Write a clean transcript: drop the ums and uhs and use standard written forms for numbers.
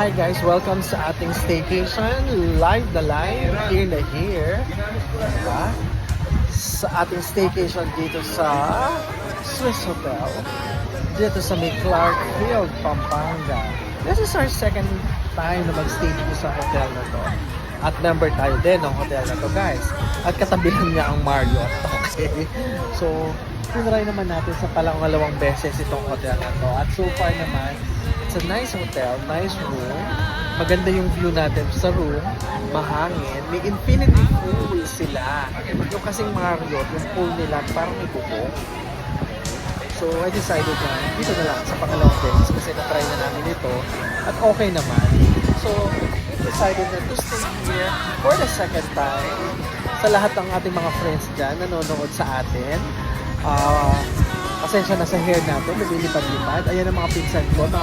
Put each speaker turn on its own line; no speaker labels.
Hi guys, welcome sa ating staycation. Live na live, here. Diba? Sa ating staycation dito sa Swiss Hotel. Dito sa may Clarkfield, Pampanga. This is our second time na mag-stay dito sa hotel na to. At member tayo din ng hotel na to guys. At katabi lang niya ang Marriott. Okay? So, tinry naman natin sa palang-alawang beses itong hotel na to. At so far naman, it's a nice hotel, nice room. Maganda yung view natin sa room. Mahangin. May infinity pool sila. Yung kasing Marriott, yung pool nila parang may bubong. So, I decided na dito na lang sa pangalawang beses kasi na-try na namin ito. At okay naman. So, we decided na to stay here for the second time. Sa lahat ng ating mga friends dyan, nanonood sa atin. Pasensya na sa hair natin, lumilipad-lipad. Ayan ang mga pinsan ko, mga